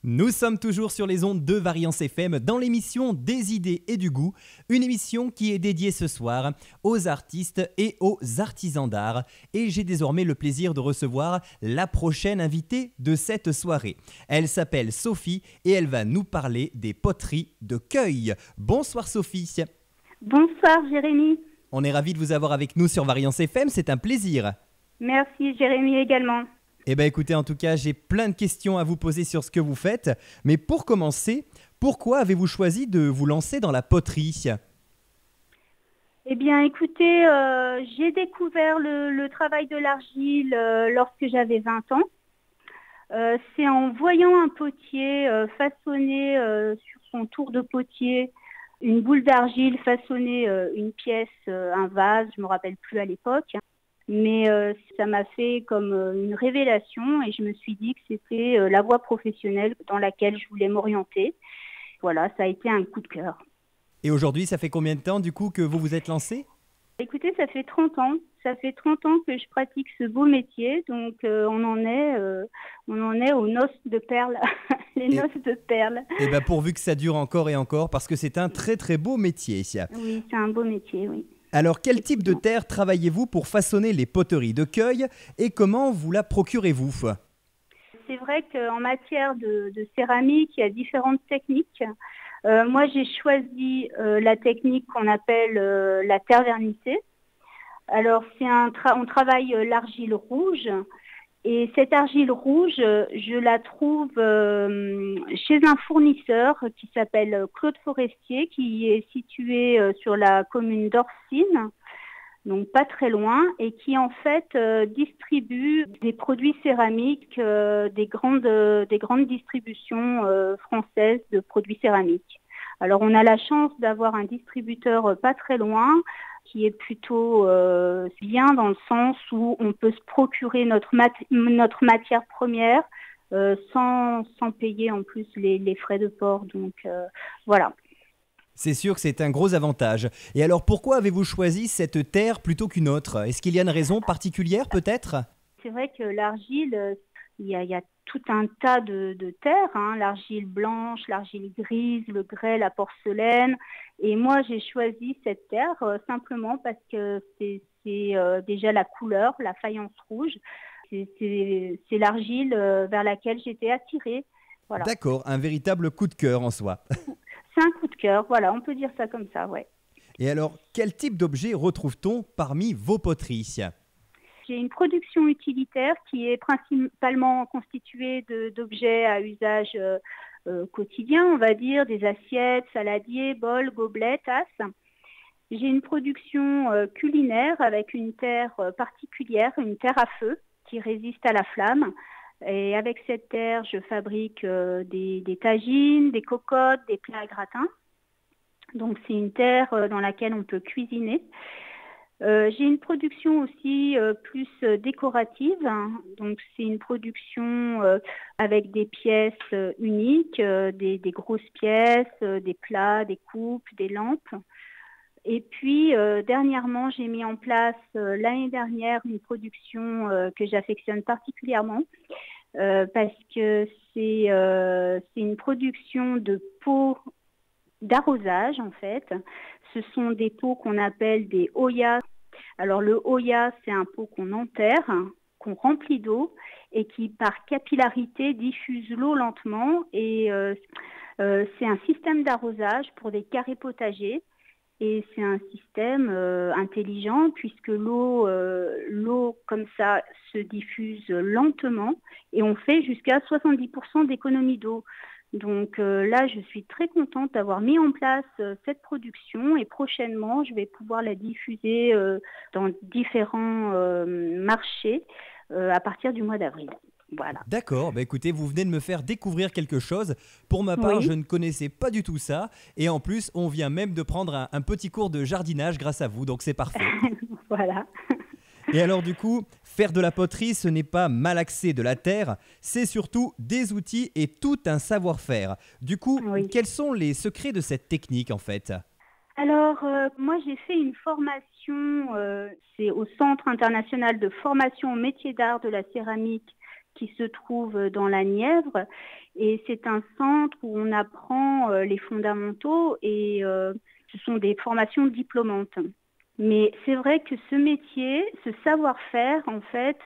Nous sommes toujours sur les ondes de Variance FM dans l'émission Des idées et du goût, une émission qui est dédiée ce soir aux artistes et aux artisans d'art. Et j'ai désormais le plaisir de recevoir la prochaine invitée de cette soirée. Elle s'appelle Sophie et elle va nous parler des poteries de Cueil. Bonsoir Sophie. Bonsoir Jérémy. On est ravis de vous avoir avec nous sur Variance FM, c'est un plaisir. Merci Jérémy également. Eh bien écoutez, en tout cas, j'ai plein de questions à vous poser sur ce que vous faites. Mais pour commencer, pourquoi avez-vous choisi de vous lancer dans la poterie ? Eh bien écoutez, j'ai découvert le travail de l'argile lorsque j'avais 20 ans. C'est en voyant un potier façonner sur son tour de potier une boule d'argile, façonner une pièce, un vase, je ne me rappelle plus à l'époque. Mais ça m'a fait comme une révélation et je me suis dit que c'était la voie professionnelle dans laquelle je voulais m'orienter. Voilà, ça a été un coup de cœur. Et aujourd'hui, ça fait combien de temps du coup que vous vous êtes lancé ? Écoutez, ça fait 30 ans. Ça fait 30 ans que je pratique ce beau métier. Donc on en est aux noces de perles, les noces de perles. Et bien pourvu que ça dure encore et encore parce que c'est un très très beau métier. Oui, c'est un beau métier, oui. Alors, quel type de terre travaillez-vous pour façonner les poteries de Cueil et comment vous la procurez-vous ? C'est vrai qu'en matière de céramique, il y a différentes techniques. Moi, j'ai choisi la technique qu'on appelle la terre vernissée. Alors, on travaille l'argile rouge. Et cette argile rouge, je la trouve chez un fournisseur qui s'appelle Claude Forestier, qui est situé sur la commune d'Orsine, donc pas très loin, et qui en fait distribue des produits céramiques, des grandes distributions françaises de produits céramiques. Alors on a la chance d'avoir un distributeur pas très loin, qui est plutôt bien dans le sens où on peut se procurer notre matière première sans payer en plus les frais de port. Donc voilà. C'est sûr que c'est un gros avantage. Et alors pourquoi avez-vous choisi cette terre plutôt qu'une autre ? Est-ce qu'il y a une raison particulière peut-être ? C'est vrai que l'argile, il y a tout un tas de terres, hein, l'argile blanche, l'argile grise, le grès, la porcelaine. Et moi, j'ai choisi cette terre simplement parce que c'est déjà la couleur, la faïence rouge. C'est l'argile vers laquelle j'étais attirée. Voilà. D'accord, un véritable coup de cœur en soi. C'est un coup de cœur, voilà, on peut dire ça comme ça, ouais. Et alors, quel type d'objet retrouve-t-on parmi vos poteries ? J'ai une production utilitaire qui est principalement constituée d'objets à usage quotidien, on va dire, des assiettes, saladiers, bols, gobelets, tasses. J'ai une production culinaire avec une terre particulière, une terre à feu qui résiste à la flamme. Et avec cette terre, je fabrique des tagines, des cocottes, des plats à gratin. Donc c'est une terre dans laquelle on peut cuisiner. J'ai une production aussi plus décorative, hein. Donc c'est une production avec des pièces uniques, des grosses pièces, des plats, des coupes, des lampes. Et puis dernièrement, j'ai mis en place l'année dernière une production que j'affectionne particulièrement parce que c'est une production de pots d'arrosage en fait. Ce sont des pots qu'on appelle des hoyas. Alors le hoya, c'est un pot qu'on enterre, qu'on remplit d'eau et qui par capillarité diffuse l'eau lentement. Et c'est un système d'arrosage pour des carrés potagers. Et c'est un système intelligent puisque l'eau comme ça se diffuse lentement et on fait jusqu'à 70% d'économie d'eau. Donc là, je suis très contente d'avoir mis en place cette production et prochainement, je vais pouvoir la diffuser dans différents marchés à partir du mois d'avril. Voilà. D'accord, bah écoutez, vous venez de me faire découvrir quelque chose. Pour ma part, Oui. je ne connaissais pas du tout ça. Et en plus, on vient même de prendre un petit cours de jardinage grâce à vous, donc c'est parfait. Voilà. Et alors du coup, faire de la poterie, ce n'est pas malaxer de la terre, c'est surtout des outils et tout un savoir-faire. Du coup, Oui. quels sont les secrets de cette technique en fait ? Alors, moi, j'ai fait une formation, c'est au Centre international de formation au métier d'art de la céramique qui se trouve dans la Nièvre. Et c'est un centre où on apprend les fondamentaux et ce sont des formations diplômantes. Mais c'est vrai que ce métier, ce savoir-faire, en fait,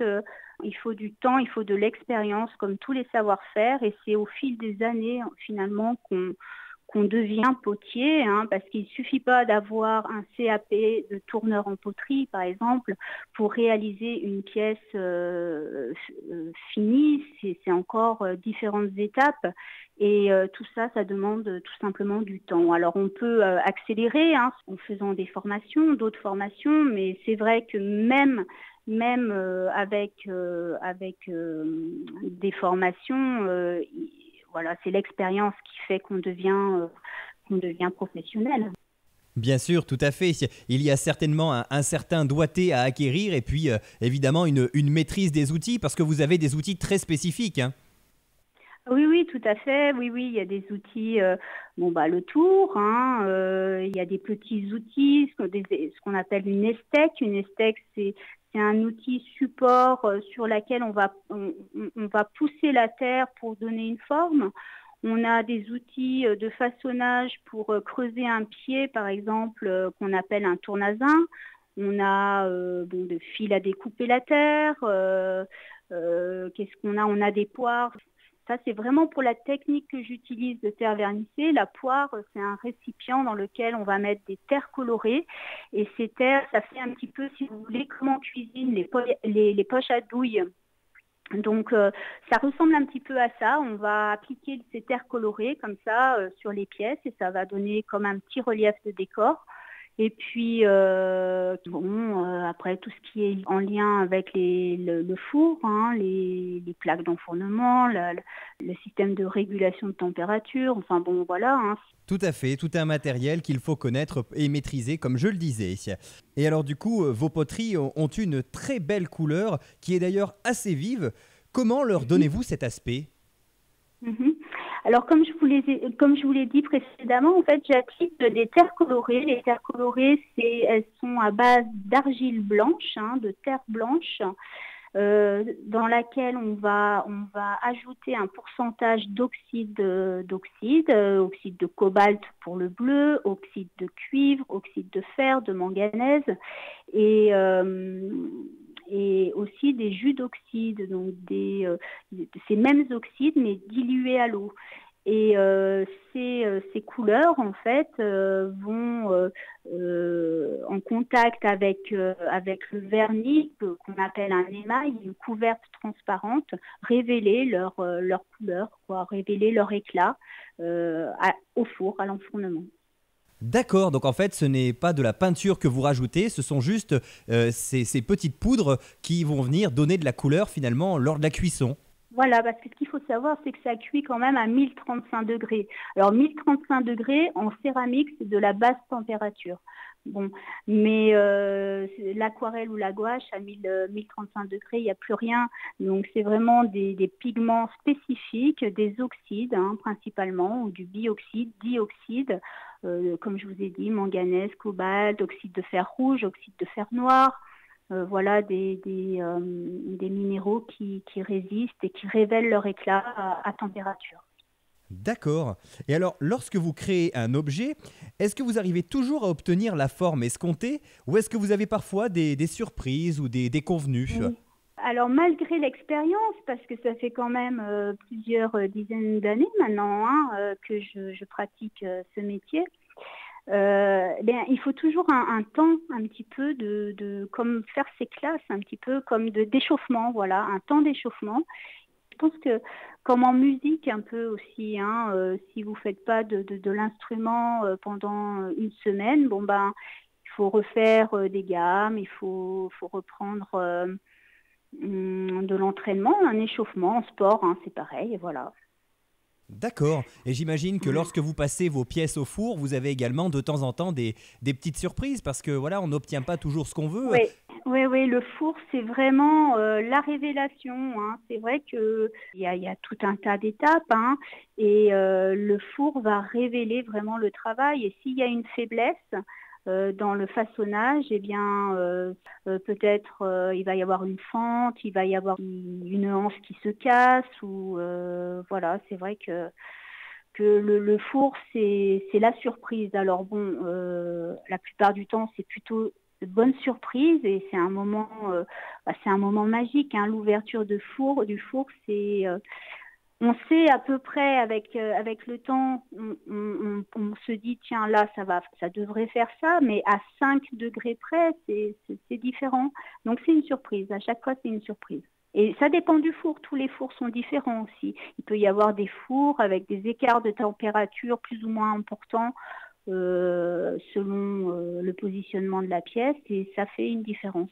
il faut du temps, il faut de l'expérience, comme tous les savoir-faire. Et c'est au fil des années, finalement, qu'on devient potier, hein, parce qu'il ne suffit pas d'avoir un CAP de tourneur en poterie, par exemple, pour réaliser une pièce finie. C'est encore différentes étapes. Et tout ça, ça demande tout simplement du temps. Alors on peut accélérer hein, en faisant des formations, d'autres formations, mais c'est vrai que même avec des formations, voilà, c'est l'expérience qui fait qu'on devient professionnel. Bien sûr, tout à fait. Il y a certainement un certain doigté à acquérir et puis évidemment une maîtrise des outils parce que vous avez des outils très spécifiques, hein. Oui, oui, tout à fait. Oui, oui, il y a des outils, le tour, hein, il y a des petits outils, ce qu'on appelle une esthèque. Une esthèque, c'est un outil support sur lequel on va pousser la terre pour donner une forme. On a des outils de façonnage pour creuser un pied, par exemple, qu'on appelle un tournazin. On a des fils à découper la terre. Qu'est-ce qu'on a? On a des poires. Ça, c'est vraiment pour la technique que j'utilise de terre vernissée. La poire, c'est un récipient dans lequel on va mettre des terres colorées. Et ces terres, ça fait un petit peu, si vous voulez, comme en cuisine, les poches à douille. Donc, ça ressemble un petit peu à ça. On va appliquer ces terres colorées comme ça sur les pièces et ça va donner comme un petit relief de décor. Et puis, après, tout ce qui est en lien avec le four, hein, les plaques d'enfournement, le système de régulation de température, enfin bon, voilà. Hein. Tout à fait, tout un matériel qu'il faut connaître et maîtriser, comme je le disais. Et alors du coup, vos poteries ont une très belle couleur, qui est d'ailleurs assez vive. Comment leur donnez-vous cet aspect ? Mhm. Alors, comme je vous l'ai dit précédemment, en fait, j'applique des terres colorées. Les terres colorées, elles sont à base d'argile blanche, hein, de terre blanche, dans laquelle on va ajouter un pourcentage d'oxyde de cobalt pour le bleu, oxyde de cuivre, oxyde de fer, de manganèse et aussi des jus d'oxyde, donc ces mêmes oxydes mais dilués à l'eau. Et ces couleurs, en fait, vont en contact avec le vernis qu'on appelle un émail, une couverte transparente, révéler leur couleur, révéler leur éclat au four, à l'enfournement. D'accord, donc en fait ce n'est pas de la peinture que vous rajoutez, ce sont juste ces petites poudres qui vont venir donner de la couleur finalement lors de la cuisson. Voilà, parce que ce qu'il faut savoir, c'est que ça cuit quand même à 1035 degrés. Alors 1035 degrés en céramique, c'est de la basse température. Bon, mais l'aquarelle ou la gouache à 1035 degrés, il n'y a plus rien. Donc c'est vraiment des pigments spécifiques, des oxydes hein, principalement, ou du bioxyde, dioxyde, comme je vous ai dit, manganèse, cobalt, oxyde de fer rouge, oxyde de fer noir. Voilà des minéraux qui résistent et qui révèlent leur éclat à température. D'accord. Et alors, lorsque vous créez un objet, est-ce que vous arrivez toujours à obtenir la forme escomptée ou est-ce que vous avez parfois des surprises ou des déconvenues ? Oui. Alors malgré l'expérience, parce que ça fait quand même plusieurs dizaines d'années maintenant hein, que je pratique ce métier, il faut toujours un temps un petit peu de comme faire ses classes, un petit peu comme d'échauffement, voilà, un temps d'échauffement. Je pense que comme en musique un peu aussi, hein, si vous ne faites pas de l'instrument pendant une semaine, il faut refaire des gammes, il faut reprendre de l'entraînement, un échauffement en sport, hein, c'est pareil, et voilà. D'accord. Et j'imagine que lorsque vous passez vos pièces au four, vous avez également de temps en temps des petites surprises parce que voilà, on n'obtient pas toujours ce qu'on veut. Oui, oui, oui, le four, c'est vraiment la révélation. Hein. C'est vrai qu'il y a tout un tas d'étapes hein, et le four va révéler vraiment le travail. Et s'il y a une faiblesse, dans le façonnage, eh bien, peut-être il va y avoir une fente, il va y avoir une anse qui se casse, ou voilà, c'est vrai que le four, c'est la surprise. Alors bon, la plupart du temps, c'est plutôt de bonnes surprises et c'est un moment magique. Hein. L'ouverture du four, on sait à peu près avec le temps, on se dit tiens là ça devrait faire ça, mais à 5 degrés près, c'est différent. Donc c'est une surprise. À chaque fois, c'est une surprise. Et ça dépend du four. Tous les fours sont différents aussi. Il peut y avoir des fours avec des écarts de température plus ou moins importants selon le positionnement de la pièce, et ça fait une différence.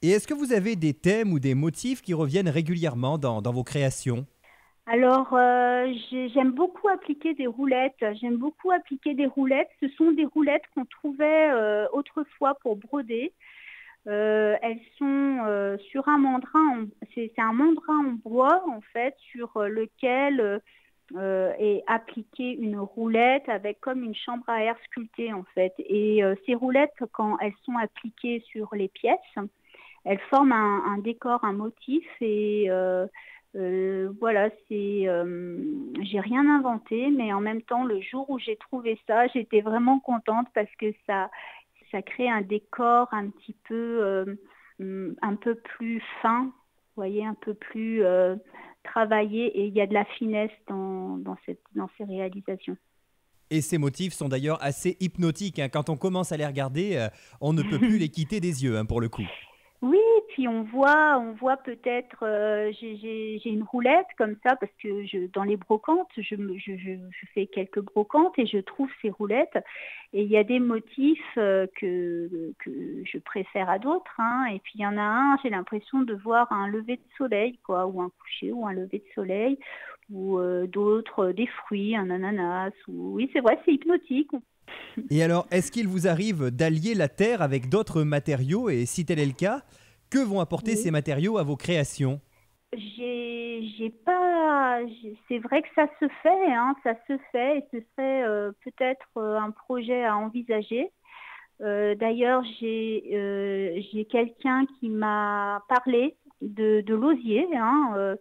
Et est-ce que vous avez des thèmes ou des motifs qui reviennent régulièrement dans vos créations? Alors, j'aime beaucoup appliquer des roulettes. Ce sont des roulettes qu'on trouvait autrefois pour broder. Elles sont sur un mandrin, c'est un mandrin en bois en fait, sur lequel est appliquée une roulette avec comme une chambre à air sculptée en fait. Et ces roulettes, quand elles sont appliquées sur les pièces, elles forment un décor, un motif, et voilà, j'ai rien inventé, mais en même temps, le jour où j'ai trouvé ça, j'étais vraiment contente parce que ça crée un décor un peu plus fin, vous voyez, un peu plus travaillé, et il y a de la finesse dans ces réalisations. Et ces motifs sont d'ailleurs assez hypnotiques, hein. Quand on commence à les regarder, on ne peut plus les quitter des yeux, hein, pour le coup. Oui, puis on voit peut-être, j'ai une roulette comme ça parce que dans les brocantes, je fais quelques brocantes et je trouve ces roulettes, et il y a des motifs que je préfère à d'autres, hein, et puis il y en a un, j'ai l'impression de voir un lever de soleil, quoi, ou un coucher ou un lever de soleil, ou d'autres, des fruits, un ananas, ou oui, c'est vrai, c'est hypnotique. Et alors, est-ce qu'il vous arrive d'allier la terre avec d'autres matériaux? Et si tel est le cas, que vont apporter ces Oui. matériaux à vos créations? J'ai pas. C'est vrai que ça se fait, hein, ça se fait, et ce serait peut-être un projet à envisager. D'ailleurs, j'ai quelqu'un qui m'a parlé de l'osier, hein,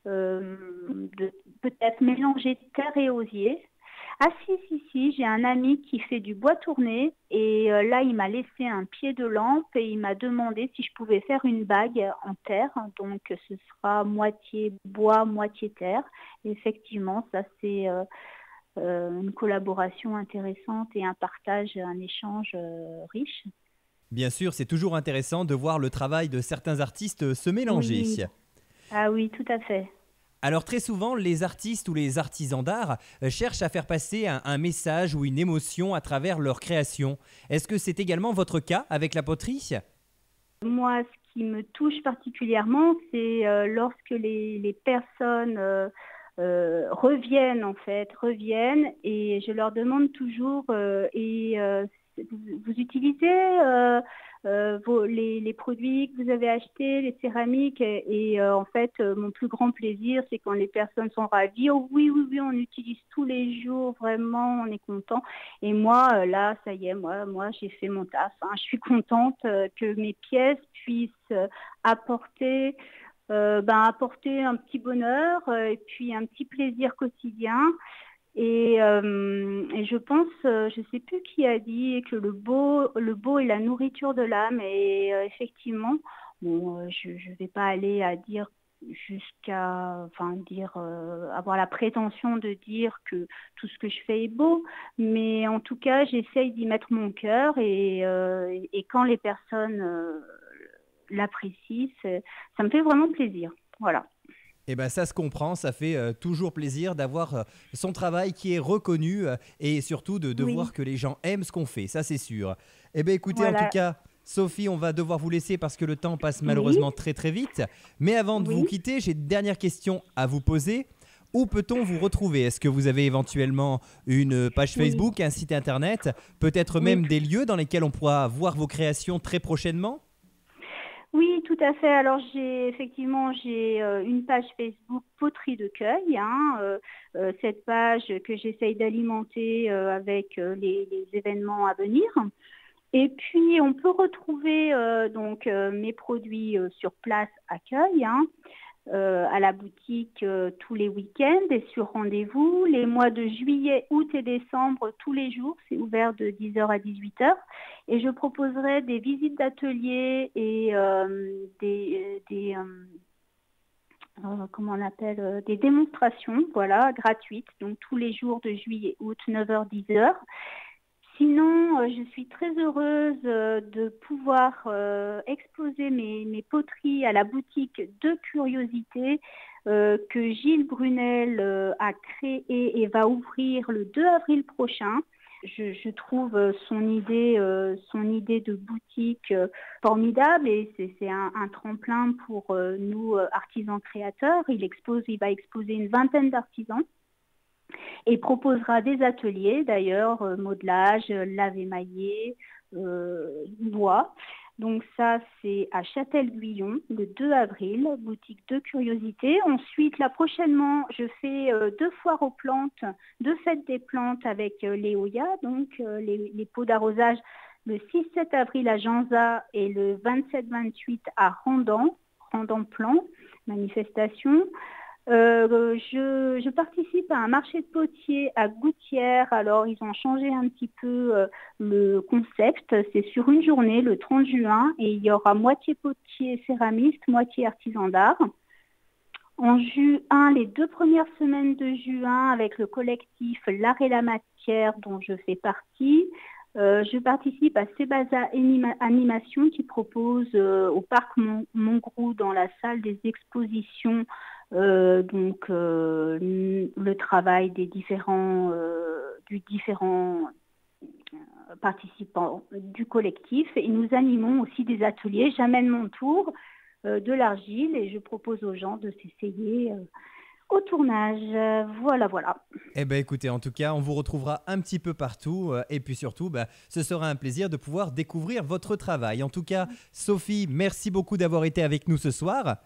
de peut-être mélanger terre et osier. Ah si, j'ai un ami qui fait du bois tourné, et là il m'a laissé un pied de lampe et il m'a demandé si je pouvais faire une bague en terre, donc ce sera moitié bois, moitié terre. Et effectivement, ça c'est une collaboration intéressante et un partage, un échange riche. Bien sûr, c'est toujours intéressant de voir le travail de certains artistes se mélanger. Oui, ah oui, tout à fait. Alors très souvent, les artistes ou les artisans d'art cherchent à faire passer un message ou une émotion à travers leur création. Est-ce que c'est également votre cas avec la poterie? Moi, ce qui me touche particulièrement, c'est lorsque les personnes reviennent, et je leur demande toujours, vous utilisez les produits que vous avez achetés, les céramiques, et en fait, mon plus grand plaisir, c'est quand les personnes sont ravies. Oh oui, oui, oui, on utilise tous les jours, vraiment, on est content. Et moi, là, ça y est, moi, j'ai fait mon taf, hein. Je suis contente que mes pièces puissent apporter un petit bonheur, et puis un petit plaisir quotidien. Et je pense, je ne sais plus qui a dit que le beau est la nourriture de l'âme. Et effectivement, bon, je ne vais pas aller à dire avoir la prétention de dire que tout ce que je fais est beau, mais en tout cas, j'essaye d'y mettre mon cœur, et quand les personnes l'apprécient, ça me fait vraiment plaisir. Voilà. Eh bien ça se comprend, ça fait toujours plaisir d'avoir son travail qui est reconnu et surtout de Oui, voir que les gens aiment ce qu'on fait, ça c'est sûr. Eh bien écoutez, en tout voilà. cas, Sophie, on va devoir vous laisser parce que le temps passe Oui, malheureusement très très vite. Mais avant de vous oui, quitter, j'ai une dernière question à vous poser. Où peut-on vous retrouver? Est-ce que vous avez éventuellement une page oui, Facebook, un site internet, peut-être oui. même des lieux dans lesquels on pourra voir vos créations très prochainement? Oui, tout à fait. Alors j'ai une page Facebook Poterie de Cueil, hein, cette page que j'essaye d'alimenter avec les événements à venir. Et puis on peut retrouver mes produits sur place à Cueil, hein, à la boutique tous les week-ends et sur rendez-vous. Les mois de juillet, août et décembre, tous les jours, c'est ouvert de 10h à 18h. Et je proposerai des visites d'ateliers et comment on appelle, des démonstrations, voilà, gratuites, donc tous les jours de juillet, août, 9h, 10h. Sinon, je suis très heureuse de pouvoir exposer mes poteries à la boutique de curiosité que Gilles Brunel a créée et va ouvrir le 2 avril prochain. Je trouve son idée de boutique formidable et c'est un tremplin pour nous artisans créateurs. Il va exposer une vingtaine d'artisans et proposera des ateliers, d'ailleurs, modelage, lave-émaillé, bois. Donc ça, c'est à Châtel-Guyon, le 2 avril, boutique de curiosité. Ensuite, là, prochainement, je fais 2 foires aux plantes, 2 fêtes des plantes avec Léoya, donc les pots d'arrosage, le 6-7 avril à Janza et le 27-28 à Randan-Plan, manifestation. Je participe à un marché de potiers à Gouttières. Alors, ils ont changé un petit peu le concept. C'est sur une journée, le 30 juin, et il y aura moitié potier céramiste, moitié artisan d'art. En juin, les 2 premières semaines de juin, avec le collectif L'Art et la Matière, dont je fais partie, je participe à Sébaza Animation qui propose au parc Montgrou, dans la salle des expositions, le travail des différents participants du collectif. Et nous animons aussi des ateliers. J'amène mon tour de l'argile et je propose aux gens de s'essayer au tournage. Voilà. Eh bien écoutez, en tout cas, on vous retrouvera un petit peu partout et puis surtout, ce sera un plaisir de pouvoir découvrir votre travail. En tout cas, Sophie, merci beaucoup d'avoir été avec nous ce soir.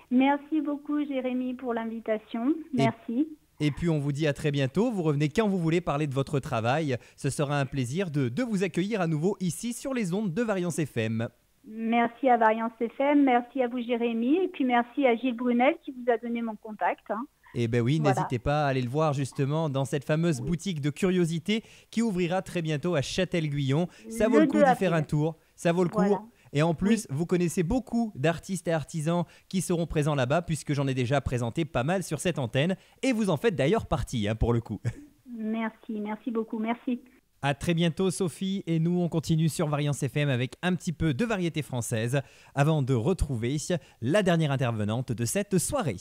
Merci beaucoup Jérémy pour l'invitation. Merci. Et puis on vous dit à très bientôt. Vous revenez quand vous voulez parler de votre travail. Ce sera un plaisir de vous accueillir à nouveau ici sur les ondes de Variance FM. Merci à Variance FM, merci à vous Jérémy et puis merci à Gilles Brunel qui vous a donné mon contact. Eh bien oui, voilà. N'hésitez pas à aller le voir justement dans cette fameuse boutique de curiosité qui ouvrira très bientôt à Châtel-Guyon. Ça vaut le coup d'y faire un tour, ça vaut le coup. Voilà. Et en plus, vous connaissez beaucoup d'artistes et artisans qui seront présents là-bas puisque j'en ai déjà présenté pas mal sur cette antenne et vous en faites d'ailleurs partie pour le coup. Merci beaucoup, merci. À très bientôt Sophie et nous on continue sur Variance FM avec un petit peu de variété française avant de retrouver la dernière intervenante de cette soirée.